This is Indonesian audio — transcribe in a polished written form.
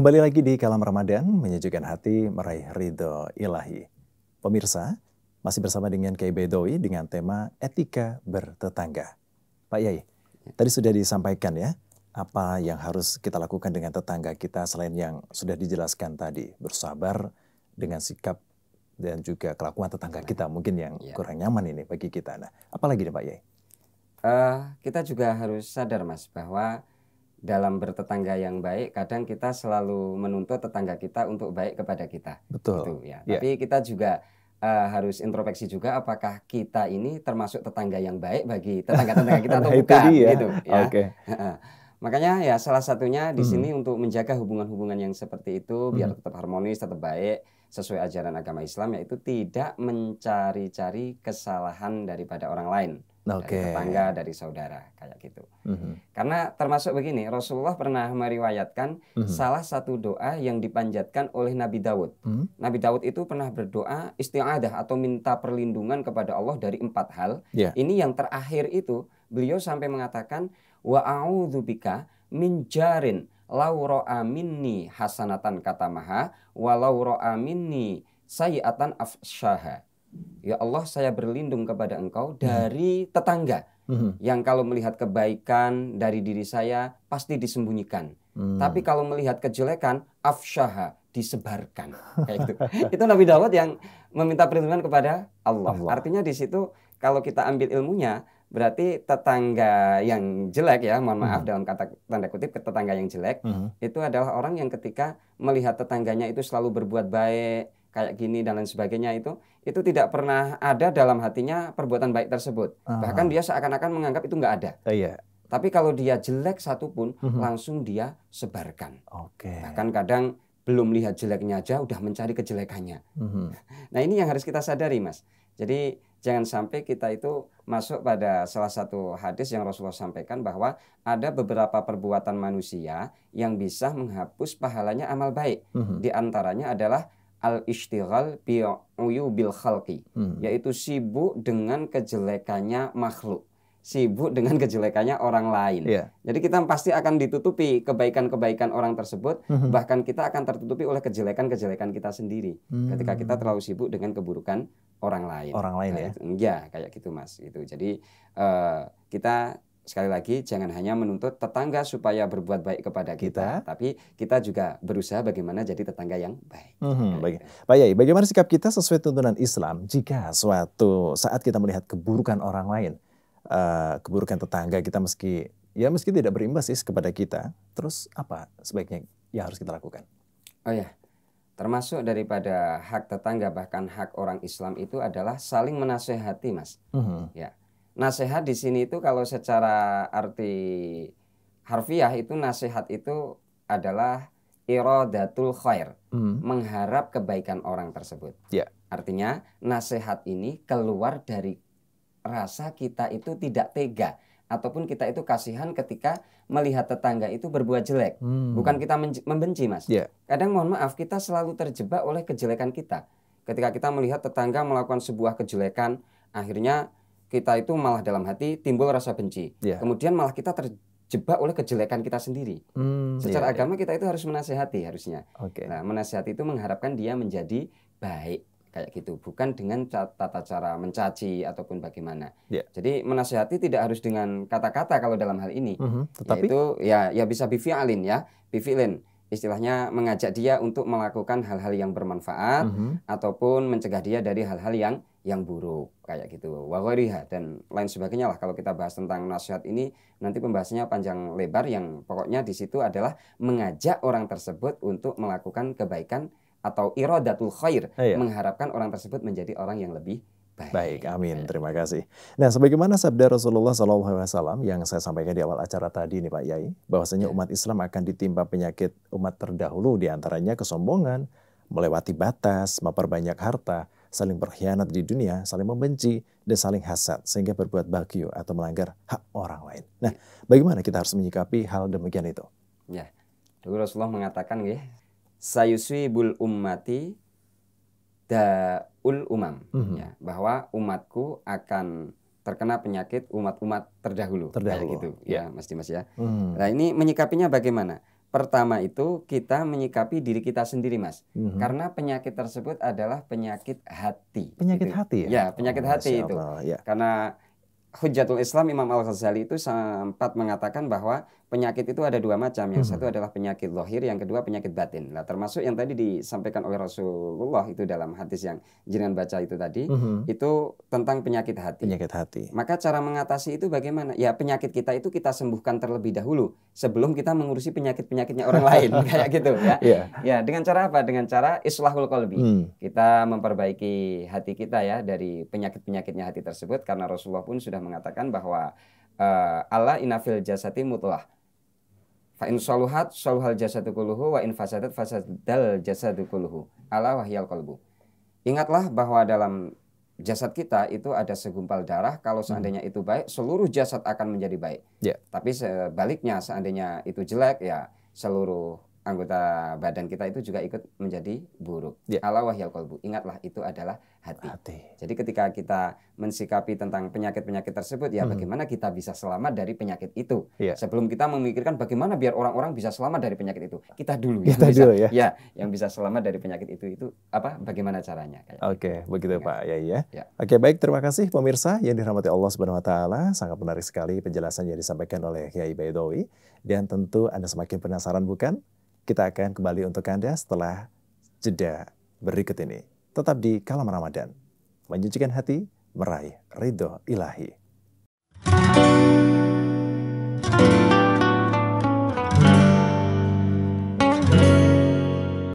Kembali lagi di Kalam Ramadan, menyejukkan hati, meraih ridho ilahi. Pemirsa, masih bersama dengan Kiai Bedowi dengan tema etika bertetangga. Pak Yai, tadi sudah disampaikan ya, apa yang harus kita lakukan dengan tetangga kita selain yang sudah dijelaskan tadi. Bersabar dengan sikap dan juga kelakuan tetangga kita mungkin yang kurang nyaman ini bagi kita. Nah, apalagi nih Pak Yai? Kita juga harus sadar Mas, bahwa dalam bertetangga yang baik, kadang kita selalu menuntut tetangga kita untuk baik kepada kita. Betul. Gitu, ya. Tapi kita juga harus introspeksi juga, apakah kita ini termasuk tetangga yang baik bagi tetangga-tetangga kita atau bukan, gitu ya. Makanya ya salah satunya di sini untuk menjaga hubungan-hubungan yang seperti itu biar tetap harmonis, tetap baik sesuai ajaran agama Islam, yaitu tidak mencari-cari kesalahan daripada orang lain. Dari tetangga, dari saudara, kayak gitu. Karena termasuk begini, Rasulullah pernah meriwayatkan salah satu doa yang dipanjatkan oleh Nabi Daud. Nabi Daud itu pernah berdoa isti'adah atau minta perlindungan kepada Allah dari 4 hal. Ini yang terakhir itu beliau sampai mengatakan wa a'udzubika min jarin lau ra'a minni hasanatan katamaha wa lau ra'a minni sayi'atan afsyaha. Ya Allah, saya berlindung kepada Engkau dari tetangga yang kalau melihat kebaikan dari diri saya pasti disembunyikan. Tapi kalau melihat kejelekan, afsyaha, disebarkan. Kayak gitu. Itu Nabi Daud yang meminta perlindungan kepada Allah. Artinya di situ kalau kita ambil ilmunya, berarti tetangga yang jelek ya, mohon maaf dalam kata tanda kutip, tetangga yang jelek itu adalah orang yang ketika melihat tetangganya itu selalu berbuat baik, kayak gini dan lain sebagainya, itu tidak pernah ada dalam hatinya perbuatan baik tersebut. Bahkan dia seakan-akan menganggap itu nggak ada. Tapi kalau dia jelek satupun, langsung dia sebarkan. Bahkan kadang belum lihat jeleknya aja udah mencari kejelekannya. Nah, ini yang harus kita sadari, Mas. Jadi jangan sampai kita itu masuk pada salah satu hadis yang Rasulullah sampaikan, bahwa ada beberapa perbuatan manusia yang bisa menghapus pahalanya amal baik. Di antaranya adalah al-ishtighal bi'uyubil khalqi, yaitu sibuk dengan kejelekannya makhluk, sibuk dengan kejelekannya orang lain. Jadi kita pasti akan ditutupi kebaikan-kebaikan orang tersebut, bahkan kita akan tertutupi oleh kejelekan-kejelekan kita sendiri ketika kita terlalu sibuk dengan keburukan orang lain. Ya, kayak gitu Mas. Itu. Jadi kita sekali lagi jangan hanya menuntut tetangga supaya berbuat baik kepada kita, tapi kita juga berusaha bagaimana jadi tetangga yang baik. Baik. Pak Yai, bagaimana sikap kita sesuai tuntunan Islam jika suatu saat kita melihat keburukan orang lain, keburukan tetangga kita, meski tidak berimbas kepada kita, terus apa sebaiknya yang harus kita lakukan? Oh ya, termasuk daripada hak tetangga, bahkan hak orang Islam itu adalah saling menasehati, Mas. Ya. Nasihat di sini itu kalau secara arti harfiah itu nasihat itu adalah iradatul khair, mengharap kebaikan orang tersebut. Artinya nasihat ini keluar dari rasa kita itu tidak tega ataupun kita itu kasihan ketika melihat tetangga itu berbuat jelek. Bukan kita membenci, Mas. Kadang mohon maaf kita selalu terjebak oleh kejelekan kita. Ketika kita melihat tetangga melakukan sebuah kejelekan, akhirnya kita itu malah dalam hati timbul rasa benci. Kemudian malah kita terjebak oleh kejelekan kita sendiri. Secara agama kita itu harus menasehati harusnya. Nah, menasehati itu mengharapkan dia menjadi baik, kayak gitu. Bukan dengan tata cara mencaci ataupun bagaimana. Jadi menasehati tidak harus dengan kata-kata kalau dalam hal ini. Tetapi yaitu ya bisa bifi'alin ya, bifi'lin. Istilahnya mengajak dia untuk melakukan hal-hal yang bermanfaat ataupun mencegah dia dari hal-hal yang buruk, kayak gitu, wawariha dan lain sebagainya lah. Kalau kita bahas tentang nasihat ini nanti pembahasannya panjang lebar, yang pokoknya di situ adalah mengajak orang tersebut untuk melakukan kebaikan atau iradatul khair, mengharapkan orang tersebut menjadi orang yang lebih baik. Amin, terima kasih. Nah, sebagaimana sabda Rasulullah SAW yang saya sampaikan di awal acara tadi nih Pak Yai, bahwasanya umat Islam akan ditimpa penyakit umat terdahulu, diantaranya kesombongan, melewati batas, memperbanyak harta, saling berkhianat di dunia, saling membenci, dan saling hasad, sehingga berbuat bagyo atau melanggar hak orang lain. Nah, bagaimana kita harus menyikapi hal demikian itu? Ya, dulu Rasulullah mengatakan, sayuswibul ummati daul umam, ya, bahwa umatku akan terkena penyakit umat-umat terdahulu. Kayak gitu, ya, Mas Dimas ya. Nah, ini menyikapinya bagaimana? Pertama itu kita menyikapi diri kita sendiri, Mas. Karena penyakit tersebut adalah penyakit hati. Penyakit gitu. hati ya? Ya, penyakit hati itu. Ya. Karena Hujjatul Islam Imam Al-Ghazali itu sempat mengatakan bahwa penyakit itu ada dua macam. Yang satu adalah penyakit zahir, yang kedua penyakit batin. Nah, termasuk yang tadi disampaikan oleh Rasulullah itu dalam hadis yang jenengan baca itu tadi, itu tentang penyakit hati. Penyakit hati. Maka cara mengatasi itu bagaimana? Ya, penyakit kita itu kita sembuhkan terlebih dahulu sebelum kita mengurusi penyakit-penyakitnya orang lain, kayak gitu ya. Ya, dengan cara apa? Dengan cara islahul qalbi. Kita memperbaiki hati kita ya dari penyakit-penyakitnya hati tersebut, karena Rasulullah pun sudah mengatakan bahwa Allah inafil jasati mutlah. Fa in saluhat saluhal jasadu kulluhu wa in fasadat fasadal jasadu kulluhu. Ala wahyal qalbu. Ingatlah bahwa dalam jasad kita itu ada segumpal darah. Kalau seandainya itu baik, seluruh jasad akan menjadi baik. Tapi sebaliknya, seandainya itu jelek, ya seluruh anggota badan kita itu juga ikut menjadi buruk. Ala wahyal qalbu. Ingatlah itu adalah hati. Jadi ketika kita mensikapi tentang penyakit-penyakit tersebut, ya bagaimana kita bisa selamat dari penyakit itu. Sebelum kita memikirkan bagaimana biar orang-orang bisa selamat dari penyakit itu, kita dulu yang bisa selamat dari penyakit itu apa? Bagaimana caranya? Oke, begitu Pak Yai ya. Oke, baik, terima kasih pemirsa yang dirahmati Allah Subhanahu wa taala. Sangat menarik sekali penjelasan yang disampaikan oleh Kyai Baidowi, dan tentu Anda semakin penasaran bukan? Kita akan kembali untuk Anda setelah jeda berikut ini. Tetap di Kalam Ramadan, menyucikan hati, meraih ridho ilahi.